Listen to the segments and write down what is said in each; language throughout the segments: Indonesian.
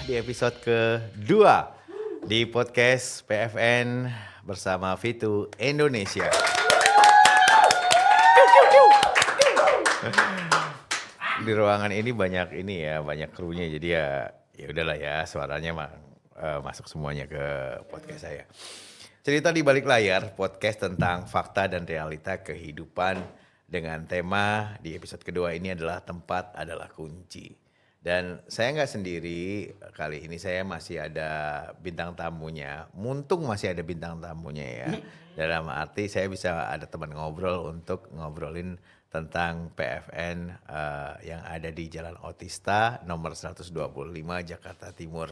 di episode kedua di podcast PFN bersama Fitu Indonesia. Di ruangan ini banyak krunya, jadi ya udahlah ya, suaranya masuk semuanya ke podcast saya. Cerita di balik layar, podcast tentang fakta dan realita kehidupan dengan tema di episode kedua ini adalah tempat adalah kunci. Dan saya nggak sendiri, kali ini saya masih ada bintang tamunya. Muntung masih ada bintang tamunya ya. Dalam arti saya bisa ada teman ngobrol untuk ngobrolin tentang PFN yang ada di Jalan Otista nomor 125 Jakarta Timur,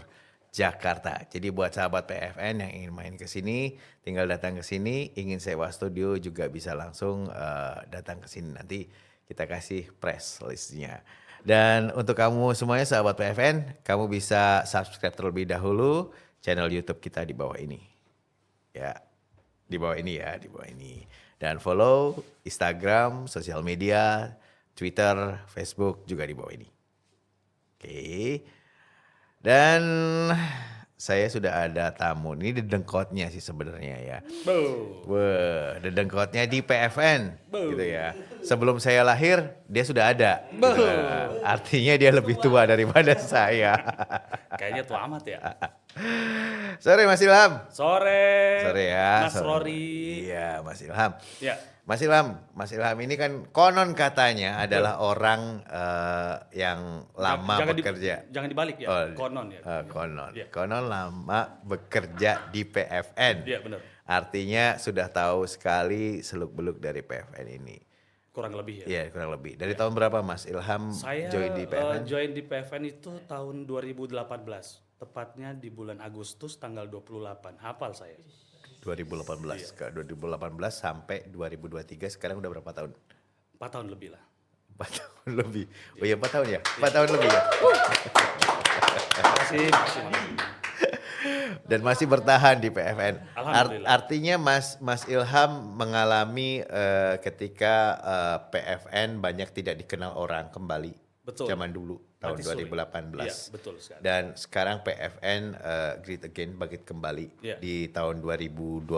Jakarta. Jadi buat sahabat PFN yang ingin main ke sini, tinggal datang ke sini. Ingin sewa studio juga bisa langsung datang ke sini. Nanti kita kasih press listnya. Dan untuk kamu semuanya sahabat PFN, kamu bisa subscribe terlebih dahulu channel YouTube kita di bawah ini. Ya, di bawah ini. Dan follow Instagram, sosial media, Twitter, Facebook juga di bawah ini. Oke. Dan saya sudah ada tamu, ini dedengkotnya sih sebenarnya ya. Wah, dedengkotnya di PFN gitu ya. Sebelum saya lahir, dia sudah ada. Gitu. Artinya dia lebih tua daripada saya. Kayaknya tua amat ya. Sore Mas Ilham. Sore Ya. Mas Rory. Iya, Mas Ilham. Ya. Mas Ilham ini kan konon katanya adalah orang yang lama bekerja. Jangan dibalik ya, konon ya. Konon. Ya. Konon lama bekerja di PFN. Iya benar. Artinya sudah tahu sekali seluk-beluk dari PFN ini. Kurang lebih ya. Iya, kurang lebih. Dari tahun berapa Mas Ilham join di PFN? Join di PFN itu tahun 2018. Tepatnya di bulan Agustus tanggal 28. Hafal saya. 2018 ke 2018 sampai 2023, sekarang udah berapa tahun? 4 tahun lebih lah. 4 tahun lebih. Oh iya 4 tahun ya? 4 tahun lebih ya? Masih. Dan masih bertahan di PFN. Alhamdulillah. Artinya Mas Ilham mengalami ketika PFN banyak tidak dikenal orang kembali. Betul. Zaman dulu tahun 2018. Iya, betul sekali. Dan sekarang PFN Great Again bangkit kembali di tahun 2022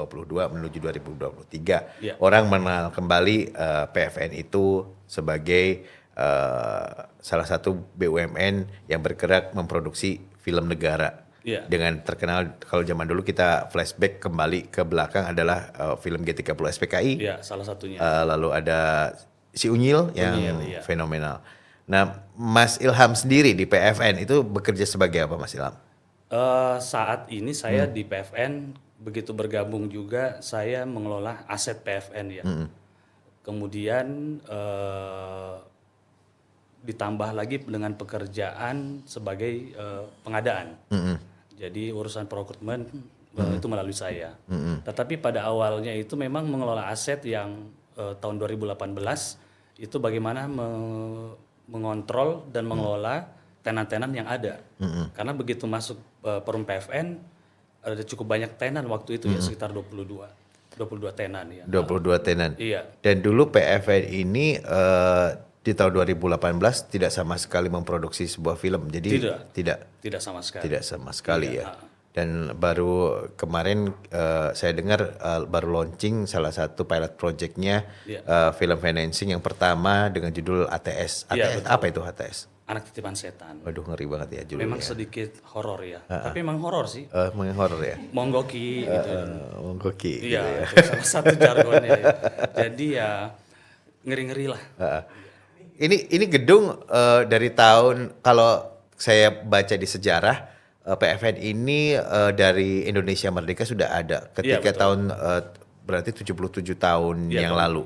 menuju 2023. Iya. Orang mengenal kembali PFN itu sebagai salah satu BUMN yang bergerak memproduksi film negara. Iya. Dengan terkenal, kalau zaman dulu kita flashback kembali ke belakang adalah film G30 SPKI. Iya, salah satunya. Lalu ada Si Unyil yang iya. fenomenal. Nah, Mas Ilham sendiri di PFN itu bekerja sebagai apa Mas Ilham? Saat ini saya di PFN, begitu bergabung juga saya mengelola aset PFN ya. Kemudian ditambah lagi dengan pekerjaan sebagai pengadaan. Jadi urusan procurement itu melalui saya. Tetapi pada awalnya itu memang mengelola aset yang tahun 2018 itu bagaimana mengontrol dan mengelola tenan-tenan yang ada. Karena begitu masuk perum PFN ada cukup banyak tenan waktu itu ya, sekitar 22 tenan ya. 22 tenan. Iya. Dan dulu PFN ini di tahun 2018 tidak sama sekali memproduksi sebuah film. Jadi Tidak sama sekali. Tidak sama sekali ya. Dan baru kemarin saya dengar baru launching salah satu pilot projectnya film financing yang pertama dengan judul ATS. Iya, apa itu ATS? Anak Titipan Setan. Waduh, ngeri banget ya judulnya. Memang sedikit horor ya. Tapi memang horor sih. Memang horor ya? Monggoki gitu. Monggoki gitu Iya, ya. itu salah satu jargonnya. Ya. Jadi ya ngeri-ngeri lah. Ini gedung dari tahun, kalau saya baca di sejarah, PFN ini dari Indonesia Merdeka sudah ada ketika tahun berarti 77 tahun yang lalu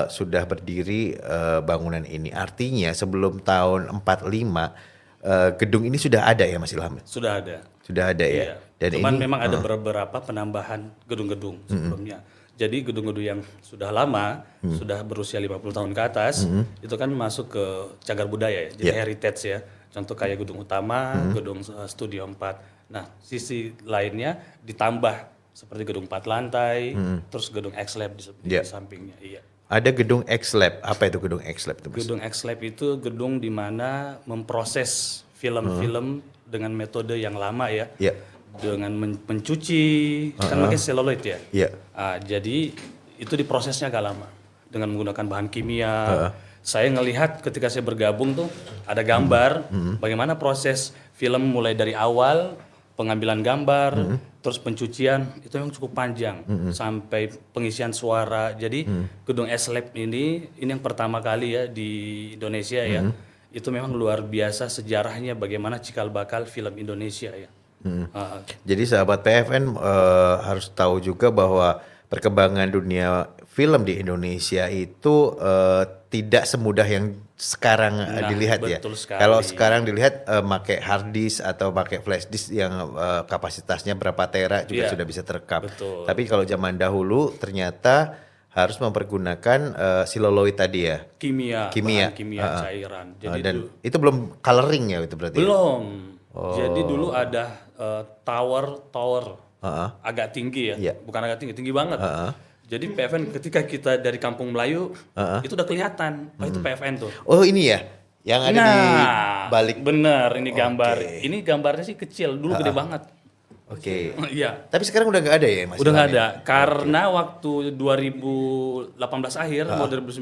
sudah berdiri bangunan ini. Artinya sebelum tahun 45 gedung ini sudah ada ya Mas Ilham? Sudah ada. Sudah ada ya. Dan cuman memang ada beberapa penambahan gedung-gedung sebelumnya. Jadi gedung-gedung yang sudah lama, sudah berusia 50 tahun ke atas, itu kan masuk ke cagar budaya ya, jadi heritage ya. Contoh kayak gedung utama, gedung studio 4. Nah, sisi lainnya ditambah seperti gedung 4 lantai, terus gedung X-Lab di sampingnya. Iya. Ada gedung X-Lab. Apa itu gedung X-Lab? Gedung X-Lab itu gedung di mana memproses film-film dengan metode yang lama ya. Iya. Dengan mencuci, kan pakai seluloid ya. Iya. Jadi itu diprosesnya agak lama dengan menggunakan bahan kimia. Saya ngelihat ketika saya bergabung tuh ada gambar bagaimana proses film mulai dari awal pengambilan gambar, terus pencucian itu yang cukup panjang sampai pengisian suara. Jadi gedung S-Lab ini yang pertama kali ya di Indonesia ya. Itu memang luar biasa sejarahnya bagaimana cikal bakal film Indonesia ya. Jadi sahabat PFN harus tahu juga bahwa perkembangan dunia film di Indonesia itu tidak semudah yang sekarang dilihat ya. Betul sekali. Kalau sekarang dilihat pakai hard disk atau pakai flash disk yang kapasitasnya berapa tera juga sudah bisa terekam. Betul. Tapi kalau zaman dahulu ternyata harus mempergunakan siluloid tadi ya. Kimia. Kimia. Bahan kimia cairan. Jadi Dan itu belum coloring ya itu berarti. belum. Jadi dulu ada tower agak tinggi ya, bukan agak tinggi, tinggi banget. Jadi PFN ketika kita dari Kampung Melayu itu udah kelihatan, itu PFN tuh. Oh ini ya, yang ada di balik. Bener, ini gambar. Ini gambarnya sih kecil, dulu gede banget. Oke. Iya. Tapi sekarang udah nggak ada ya Mas? Udah nggak Ilham ada, karena waktu 2018 akhir, mau 2019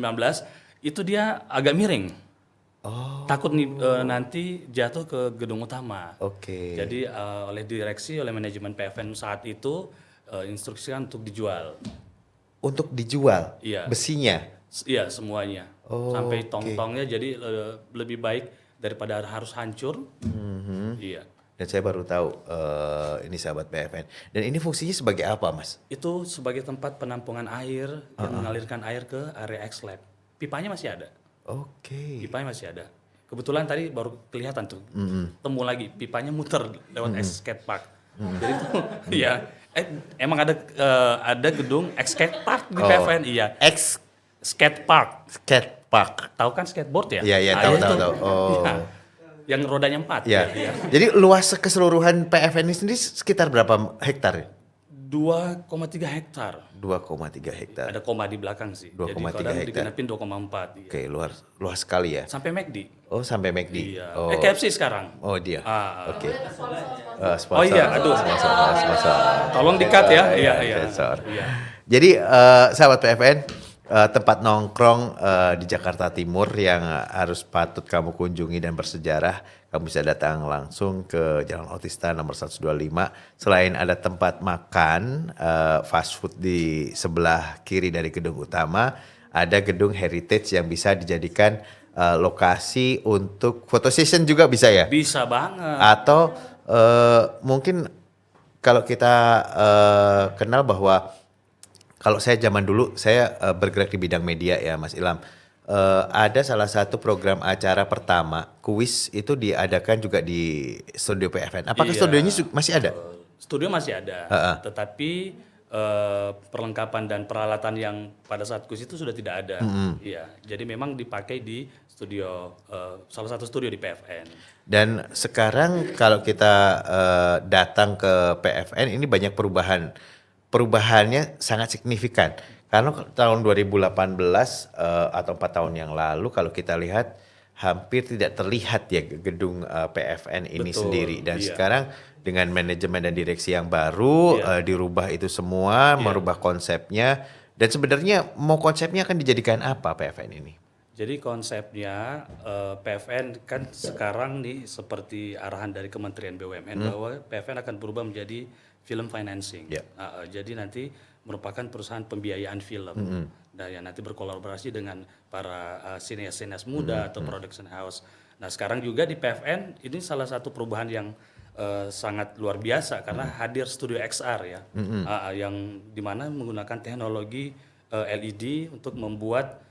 itu dia agak miring. Takut nih nanti jatuh ke gedung utama. Oke. Jadi oleh direksi, oleh manajemen PFN saat itu instruksikan untuk dijual. Untuk dijual? Iya. Besinya? Iya semuanya. Oh, sampai tong-tongnya jadi lebih baik daripada harus hancur. Iya. Dan saya baru tahu ini sahabat PFN. Dan ini fungsinya sebagai apa Mas? Itu sebagai tempat penampungan air dan mengalirkan air ke area X-Lab. Pipanya masih ada. Oke. Pipanya masih ada. Kebetulan tadi baru kelihatan tuh. Temu lagi pipanya muter lewat skate park. Jadi itu iya. Emang ada gedung skate park di PFN, iya. Skate park. Skate park. Tahu kan skateboard ya? Iya, tahu. Oh. Iya. Yang rodanya 4 Ya. ya. Jadi luas keseluruhan PFN ini sendiri sekitar berapa hektar? 2,3 hektar. 2,3 hektar. Ada koma di belakang sih. 2,3 Jadi kadang hektar. digenapin 2,4. Iya. Oke, luas sekali ya. Sampai McD. Oh, sampai McD. Iya. Oh. KFC sekarang. Oh, dia. Oke. Sponsor. Oh iya, aduh. Sponsor. Tolong di-cut ya. Iya. Sponsor. Iya. Jadi sahabat PFN, tempat nongkrong di Jakarta Timur yang harus patut kamu kunjungi dan bersejarah. Kamu bisa datang langsung ke Jalan Otista nomor 125. Selain ada tempat makan fast food di sebelah kiri dari gedung utama, ada gedung heritage yang bisa dijadikan lokasi untuk photo session juga bisa ya? Bisa banget. Atau mungkin kalau kita kenal bahwa kalau saya zaman dulu saya bergerak di bidang media ya Mas Ilham. Ada salah satu program acara pertama kuis itu diadakan juga di studio PFN. Apakah studionya masih ada? Studio masih ada, tetapi perlengkapan dan peralatan yang pada saat kuis itu sudah tidak ada. Iya, jadi memang dipakai di studio salah satu studio di PFN. Dan sekarang kalau kita datang ke PFN ini banyak perubahan. Perubahannya sangat signifikan. Karena tahun 2018 atau 4 tahun yang lalu kalau kita lihat hampir tidak terlihat ya gedung PFN ini sendiri. Dan sekarang dengan manajemen dan direksi yang baru dirubah itu semua, merubah konsepnya. Dan sebenarnya mau konsepnya akan dijadikan apa PFN ini? Jadi konsepnya PFN kan sekarang nih seperti arahan dari Kementerian BUMN bahwa PFN akan berubah menjadi film financing. Jadi nanti merupakan perusahaan pembiayaan film. Nah, yang nanti berkolaborasi dengan para sinias-sinias muda atau production house. Nah, sekarang juga di PFN ini salah satu perubahan yang sangat luar biasa karena hadir studio XR ya, yang dimana menggunakan teknologi LED untuk membuat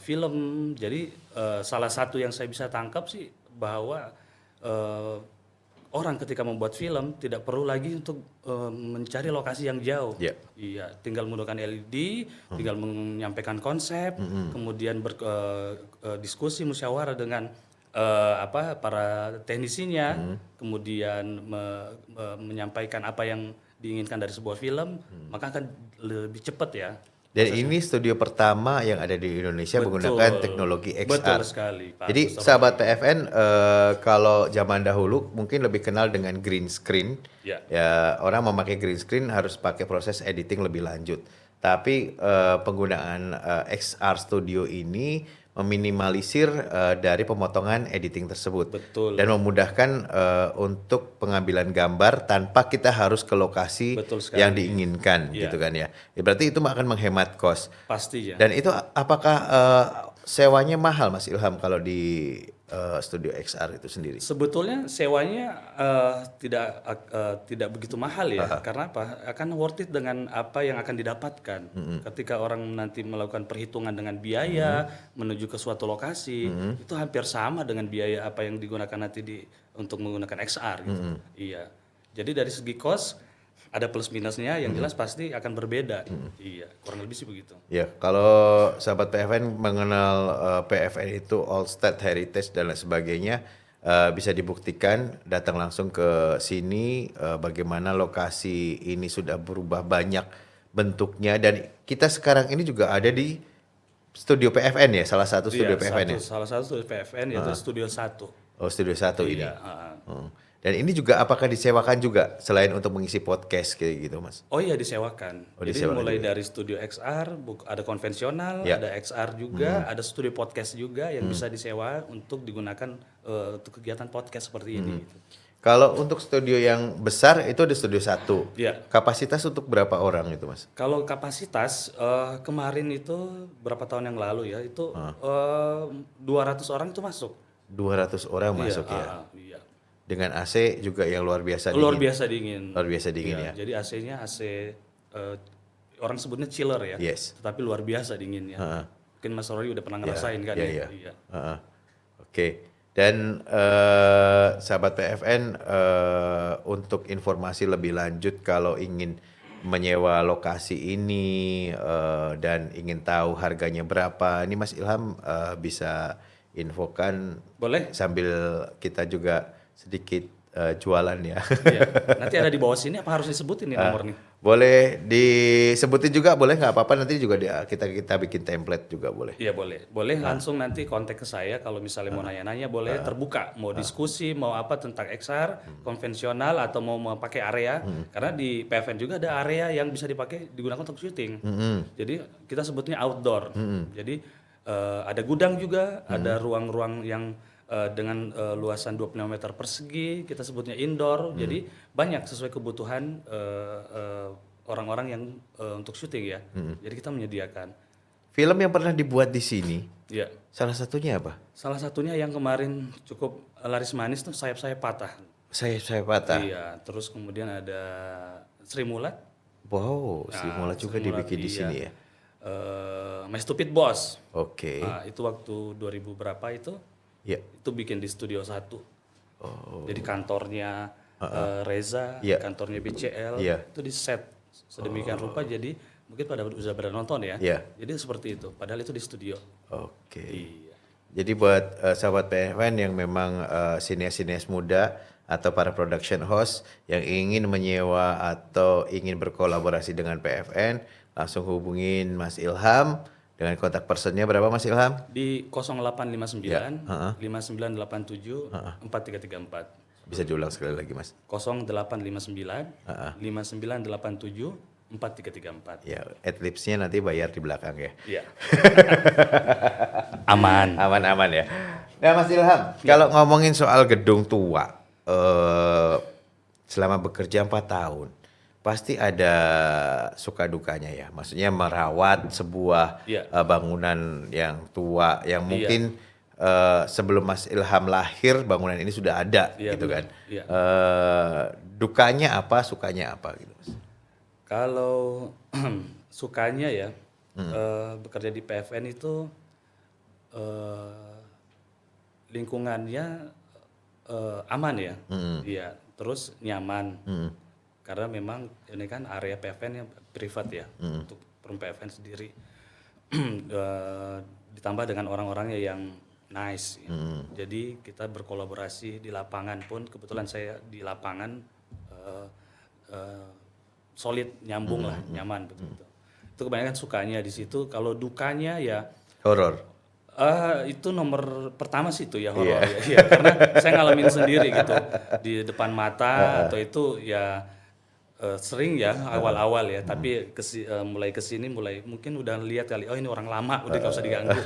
film. Jadi salah satu yang saya bisa tangkap sih bahwa orang ketika membuat film tidak perlu lagi untuk mencari lokasi yang jauh. Iya, tinggal menggunakan LED, tinggal menyampaikan konsep, kemudian berdiskusi musyawarah dengan para teknisinya, kemudian menyampaikan apa yang diinginkan dari sebuah film, maka akan lebih cepat ya. Dan ini studio pertama yang ada di Indonesia menggunakan teknologi XR. Betul sekali, Pak. Jadi sahabat PFN, kalau zaman dahulu mungkin lebih kenal dengan green screen. Ya. Ya, orang memakai green screen harus pakai proses editing lebih lanjut. Tapi penggunaan XR Studio ini meminimalisir dari pemotongan editing tersebut. Betul. Dan memudahkan untuk pengambilan gambar tanpa kita harus ke lokasi Betul sekali. yang diinginkan, Iya. gitu kan ya. Berarti itu akan menghemat kos. Pasti ya. Dan itu apakah sewanya mahal Mas Ilham kalau di studio XR itu sendiri? Sebetulnya sewanya tidak begitu mahal ya, karena apa? Akan worth it dengan apa yang akan didapatkan. Ketika orang nanti melakukan perhitungan dengan biaya menuju ke suatu lokasi, itu hampir sama dengan biaya apa yang digunakan nanti untuk menggunakan XR gitu. Iya. Jadi dari segi cost ada plus minusnya, yang jelas pasti akan berbeda. Iya, kurang lebih sih begitu. Ya, kalau sahabat PFN mengenal PFN itu All State Heritage dan lain sebagainya, bisa dibuktikan datang langsung ke sini bagaimana lokasi ini sudah berubah banyak bentuknya, dan kita sekarang ini juga ada di studio PFN ya, salah satu studio PFN ya. Salah satu studio PFN yaitu Studio 1. Oh, studio 1 ini. Iya, Dan ini juga apakah disewakan juga selain untuk mengisi podcast kayak gitu, Mas? Oh iya disewakan. Jadi disewakan mulai dari studio XR, ada konvensional, ada XR juga, ada studio podcast juga yang bisa disewa untuk digunakan untuk kegiatan podcast seperti ini. Gitu. Kalau untuk studio yang besar itu ada studio 1. Iya. Kapasitas untuk berapa orang itu, Mas? Kalau kapasitas kemarin itu berapa tahun yang lalu ya itu 200 orang itu masuk. 200 orang masuk ya. Iya. Dengan AC juga yang luar biasa dingin. Luar biasa dingin. Luar biasa dingin ya. Jadi AC-nya AC orang sebutnya chiller ya. Yes. Tetapi luar biasa dinginnya. Mungkin Mas Rory udah pernah ngerasain kan ya? Iya. Oke. Dan sahabat PFN, untuk informasi lebih lanjut kalau ingin menyewa lokasi ini dan ingin tahu harganya berapa, ini Mas Ilham bisa infokan. Boleh. Sambil kita juga sedikit jualan ya. Iya. Nanti ada di bawah sini apa harus disebutin nih nomor nih? Boleh disebutin juga, boleh nggak apa-apa, nanti juga kita bikin template juga boleh. Iya boleh. Boleh langsung nanti kontak ke saya kalau misalnya mau nanya-nanya boleh terbuka. Mau diskusi, mau apa tentang XR, konvensional atau mau pakai area. Karena di PFN juga ada area yang bisa digunakan untuk syuting. Jadi kita sebutnya outdoor. Jadi ada gudang juga, ada ruang-ruang yang dengan luasan 25 meter persegi, kita sebutnya indoor. Jadi banyak sesuai kebutuhan orang-orang yang untuk syuting ya. Jadi kita menyediakan. Film yang pernah dibuat di sini, Ya. salah satunya apa? Salah satunya yang kemarin cukup laris manis tuh Sayap-Sayap Patah. Saya patah. Iya, terus kemudian ada Sri Mulat. Wow, Sri Mulat juga Sri Mulat, dibikin di iya. sini ya. My Stupid Boss. Oke. Nah, itu waktu 2000 berapa itu? Ya. Itu bikin di Studio 1. Jadi kantornya Reza, Iya. kantornya BCL, Iya. itu di set sedemikian rupa jadi mungkin pada udah pada nonton ya. Iya. Jadi seperti itu. Padahal itu di studio. Oke. Iya. Jadi buat sahabat PFN yang memang sinias-sinias muda atau para production host yang ingin menyewa atau ingin berkolaborasi dengan PFN, langsung hubungin Mas Ilham dengan kontak personnya berapa Mas Ilham? Di 0859 Ya, 5987 4334. Bisa diulang sekali lagi Mas. 0859 5987 4334. Ya, adlibsnya nanti bayar di belakang ya. Iya. Aman. Aman-aman ya. Nah Mas Ilham, kalau ngomongin soal gedung tua, selama bekerja 4 tahun, pasti ada suka dukanya ya. Maksudnya merawat sebuah Iya. Bangunan yang tua, yang Iya. mungkin sebelum Mas Ilham lahir bangunan ini sudah ada, Iya, gitu benar. kan. Iya. Dukanya apa, sukanya apa gitu Mas? Kalau sukanya ya bekerja di PFN itu lingkungannya aman ya, iya, terus nyaman. Karena memang ini kan area PFN yang privat ya untuk perum PFN sendiri. Ditambah dengan orang-orangnya yang nice. Ya. Jadi kita berkolaborasi di lapangan pun kebetulan saya di lapangan solid, nyambung lah, nyaman betul-betul. Itu kebanyakan sukanya di situ. Kalau dukanya ya Horor. itu nomor pertama sih itu ya horor ya. Iya, karena saya ngalamin sendiri gitu di depan mata atau itu ya sering ya awal-awal ya. Tapi mulai kesini mulai mungkin udah lihat kali, oh ini orang lama udah gak usah diganggu.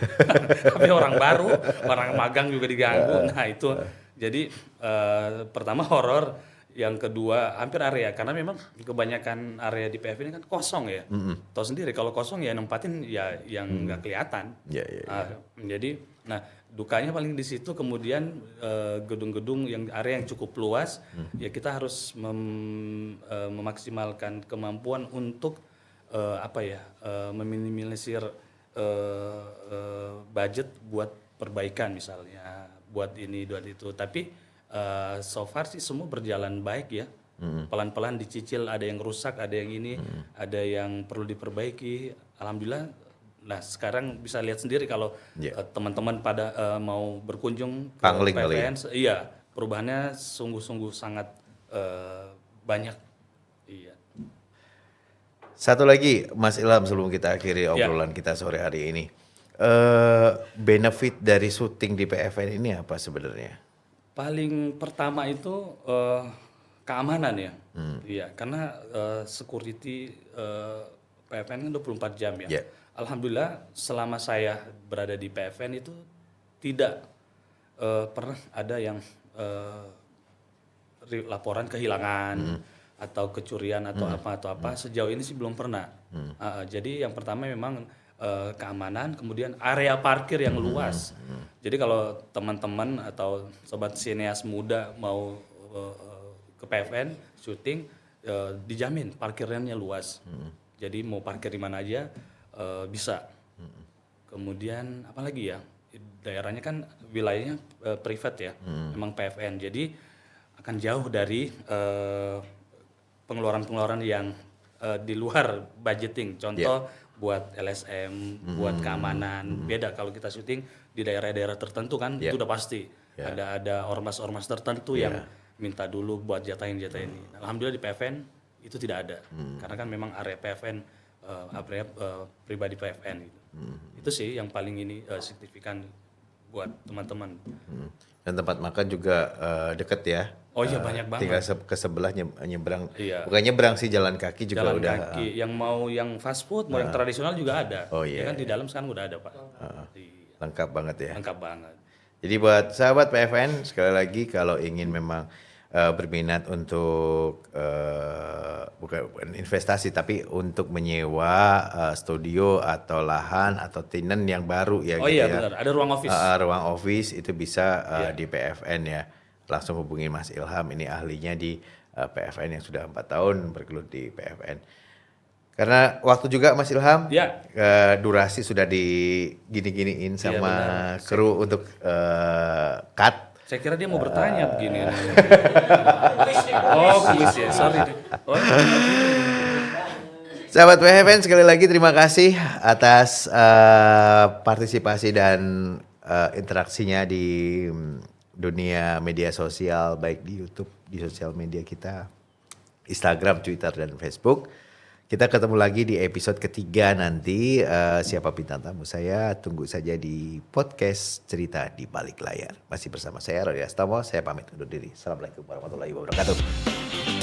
Tapi orang baru, orang magang juga diganggu. Nah itu jadi pertama horor. Yang kedua hampir area karena memang kebanyakan area di PF ini kan kosong ya. Tahu sendiri kalau kosong ya nempatin ya yang nggak kelihatan. Ya, ya, ya. Jadi nah dukanya paling di situ kemudian gedung-gedung yang area yang cukup luas ya kita harus memaksimalkan kemampuan untuk meminimalisir budget buat perbaikan misalnya buat ini buat itu tapi so far sih semua berjalan baik ya. Pelan-pelan dicicil, ada yang rusak, ada yang ini, ada yang perlu diperbaiki. Alhamdulillah. Nah sekarang bisa lihat sendiri kalau teman-teman pada mau berkunjung ke Pangling PFN, iya perubahannya sungguh-sungguh sangat banyak. Iya. Satu lagi Mas Ilham sebelum kita akhiri obrolan kita sore hari ini. Benefit dari syuting di PFN ini apa sebenarnya? Paling pertama itu keamanan ya, iya karena security PFN kan 24 jam ya. Yeah. Alhamdulillah selama saya berada di PFN itu tidak pernah ada yang laporan kehilangan atau kecurian atau apa sejauh ini sih belum pernah. Jadi yang pertama memang keamanan, kemudian area parkir yang luas. Jadi kalau teman-teman atau sobat sineas muda mau ke PFN syuting dijamin parkirnya luas. Jadi mau parkir di mana aja bisa. Kemudian apalagi ya daerahnya kan wilayahnya privat ya, memang PFN. Jadi akan jauh dari pengeluaran-pengeluaran yang di luar budgeting. Contoh buat LSM, buat keamanan. Beda kalau kita syuting di daerah-daerah tertentu kan itu udah pasti. Ada ormas-ormas tertentu yang minta dulu buat jatahin ini. Alhamdulillah di PFN itu tidak ada. Karena kan memang area PFN area pribadi PFN gitu. Itu sih yang paling ini signifikan buat teman-teman. Dan tempat makan juga deket ya. Oh iya banyak banget. Tinggal ke sebelah nyebrang. Iya. Bukan nyebrang sih jalan kaki juga Jalan udah. kaki. Yang mau yang fast food, mau yang tradisional juga ada. Oh iya. Ya kan di dalam sekarang udah ada Pak. Iya, Lengkap banget ya. lengkap banget. Jadi buat sahabat PFN sekali lagi kalau ingin memang berminat untuk bukan investasi tapi untuk menyewa studio atau lahan atau tenant yang baru ya. Oh gitu iya ya. benar, ada ruang office. Ruang office itu bisa di PFN ya. Langsung hubungi Mas Ilham, ini ahlinya di PFN yang sudah 4 tahun bergelut di PFN. Karena waktu juga Mas Ilham, durasi sudah digini-giniin sama kru untuk cut. Saya kira dia mau bertanya begini. Oh, kuis ya, sorry. Oh. Sahabat PFN sekali lagi terima kasih atas partisipasi dan interaksinya di dunia media sosial baik di YouTube, di sosial media kita, Instagram, Twitter dan Facebook. Kita ketemu lagi di episode ketiga nanti. Siapa bintang tamu saya? Tunggu saja di podcast Cerita di Balik Layar. Masih bersama saya Rodi Astomo. Saya pamit undur diri. Assalamualaikum warahmatullahi wabarakatuh.